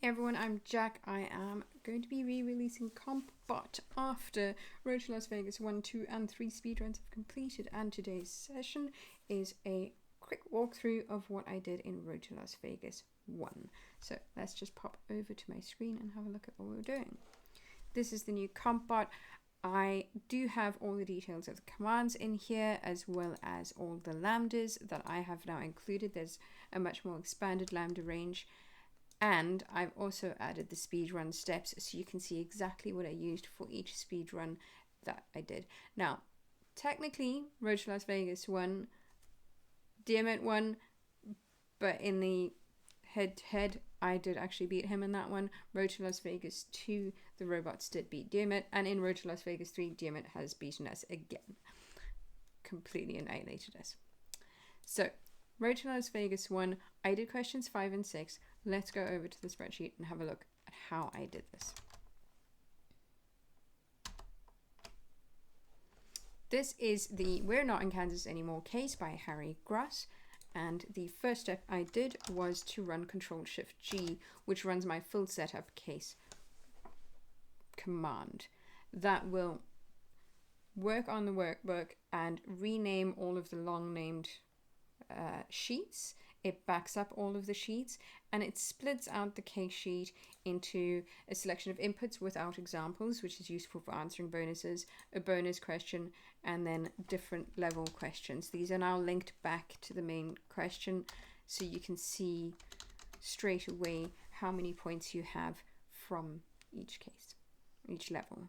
Hey everyone, I'm Jack. I am going to be re-releasing CompBot after Road to Las Vegas 1, 2 and 3 speedruns have completed, and today's session is a quick walkthrough of what I did in Road to Las Vegas 1. So let's just pop over to my screen and have a look at what we're doing. This is the new CompBot. I do have all the details of the commands in here, as well as all the lambdas that I have now included. There's a much more expanded lambda range. And I've also added the speedrun steps so you can see exactly what I used for each speedrun that I did. Now, technically, Road to Las Vegas 1, Diamond 1, but in the head-to-head, I did actually beat him in that one. Road to Las Vegas 2, the robots did beat Diamond, and in Road to Las Vegas 3, Diamond has beaten us again. Completely annihilated us. So, Road to Las Vegas 1, I did questions 5 and 6. Let's go over to the spreadsheet and have a look at how I did this. This is the We're Not in Kansas Anymore case by Harry Gross. And the first step I did was to run Control-Shift-G, which runs my full setup case command. That will work on the workbook and rename all of the long-named sheets. It backs up all of the sheets and it splits out the case sheet into a selection of inputs without examples, which is useful for answering bonuses, a bonus question, and then different level questions. These are now linked back to the main question so you can see straight away how many points you have from each case, each level.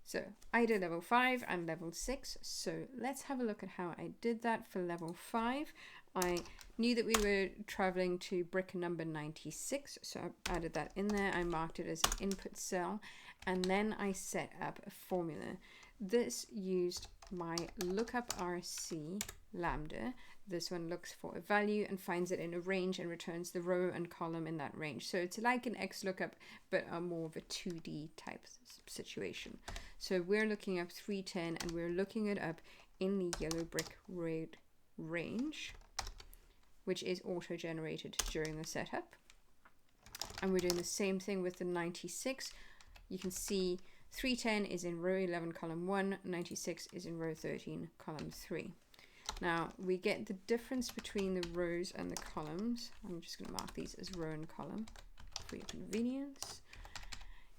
So I did level 5 and level 6, so let's have a look at how I did that for level 5. I knew that we were traveling to brick number 96, so I added that in there. I marked it as an input cell, and then I set up a formula. This used my lookup RC lambda. This one looks for a value and finds it in a range and returns the row and column in that range. So it's like an XLOOKUP, but a more of a 2D type situation. So we're looking up 310 and we're looking it up in the yellow brick road range, which is auto-generated during the setup. And we're doing the same thing with the 96. You can see 310 is in row 11, column 1, 96 is in row 13, column 3. Now, we get the difference between the rows and the columns. I'm just going to mark these as row and column for your convenience.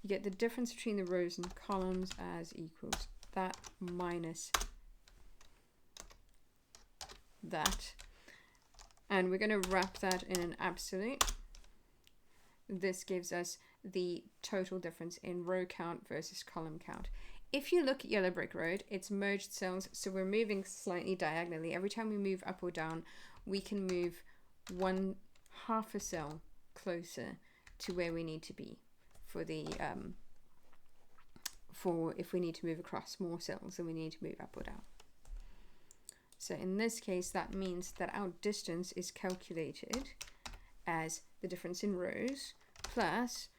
You get the difference between the rows and columns as equals that minus that. And we're going to wrap that in an absolute. This gives us the total difference in row count versus column count. If you look at Yellow Brick Road, it's merged cells, so we're moving slightly diagonally. Every time we move up or down, we can move half a cell closer to where we need to be for the if we need to move across more cells than we need to move up or down. So in this case, that means that our distance is calculated as the difference in rows plus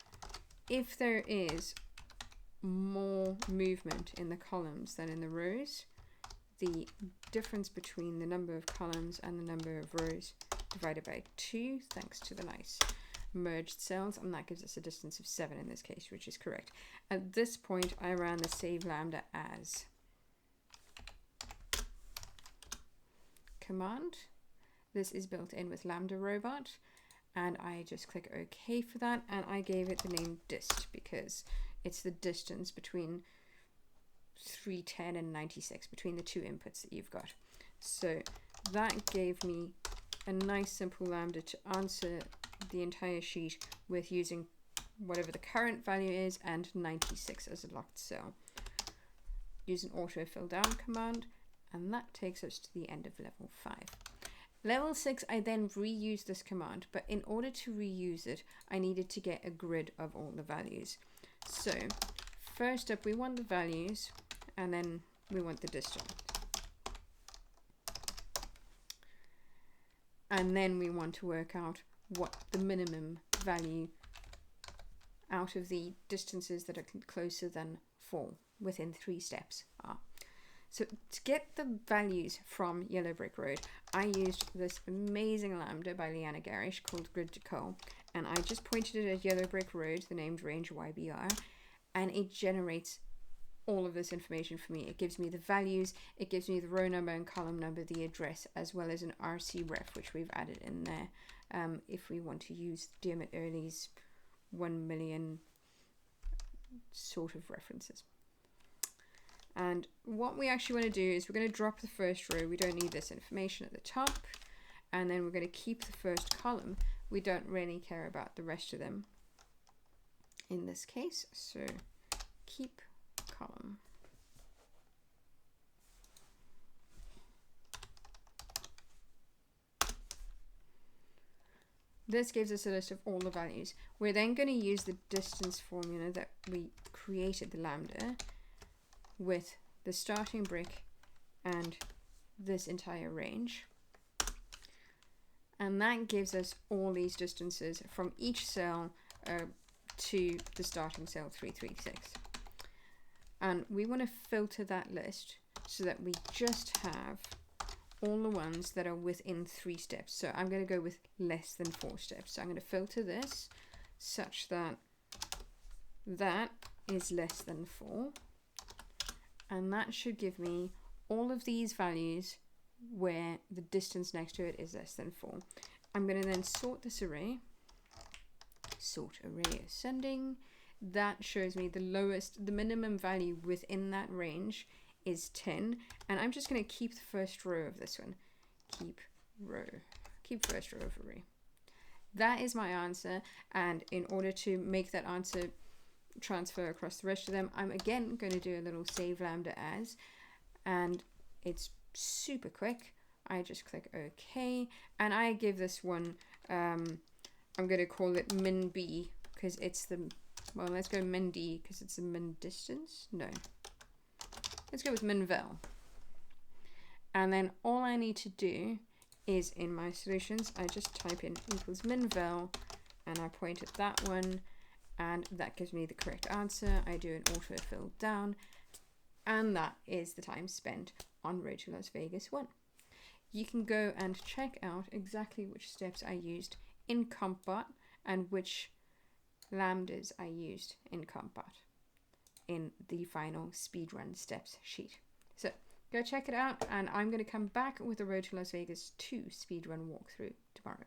if there is more movement in the columns than in the rows, the difference between the number of columns and the number of rows divided by 2, thanks to the nice merged cells, and that gives us a distance of 7 in this case, which is correct. At this point, I ran the save lambda as command. This is built in with lambda robot, and I just click OK for that, and I gave it the name dist because it's the distance between 310 and 96, between the two inputs that you've got. So that gave me a nice simple lambda to answer the entire sheet with using whatever the current value is and 96 as a locked cell. Use an autofill down command, and that takes us to the end of level 5. Level 6, I then reused this command, but in order to reuse it, I needed to get a grid of all the values. So first up, we want the values, and then we want the distance. And then we want to work out what the minimum value out of the distances that are closer than 4 within 3 steps are. So to get the values from Yellow Brick Road, I used this amazing lambda by Leanna Garish called Grid to Coal, and I just pointed it at Yellow Brick Road, the named range YBR, and it generates all of this information for me. It gives me the values, it gives me the row number and column number, the address, as well as an RC ref, which we've added in there if we want to use Dermot Early's 1 million sort of references. And what we actually want to do is we're going to drop the first row. We don't need this information at the top. And then we're going to keep the first column. We don't really care about the rest of them in this case. So keep column. This gives us a list of all the values. We're then going to use the distance formula that we created, the lambda, with the starting brick and this entire range. And that gives us all these distances from each cell to the starting cell 336. And we want to filter that list so that we just have all the ones that are within 3 steps. So I'm going to go with less than 4 steps. So I'm going to filter this such that that is less than 4. And that should give me all of these values where the distance next to it is less than 4. I'm going to then sort this array. Sort array ascending. That shows me the minimum value within that range is 10. And I'm just going to keep the first row of this one. Keep first row of array. That is my answer. And in order to make that answer transfer across the rest of them, I'm again going to do a little save lambda as, and it's super quick. I just click OK, and I give this one, I'm going to call it min B because it's the, well, let's go min D because it's the min distance. No, let's go with min vel. And then all I need to do is in my solutions, I just type in equals min vel, and I point at that one. And that gives me the correct answer. I do an autofill down, and that is the time spent on Road to Las Vegas 1. You can go and check out exactly which steps I used in CompBot and which lambdas I used in CompBot in the final speedrun steps sheet. So go check it out, and I'm going to come back with a Road to Las Vegas 2 speedrun walkthrough tomorrow.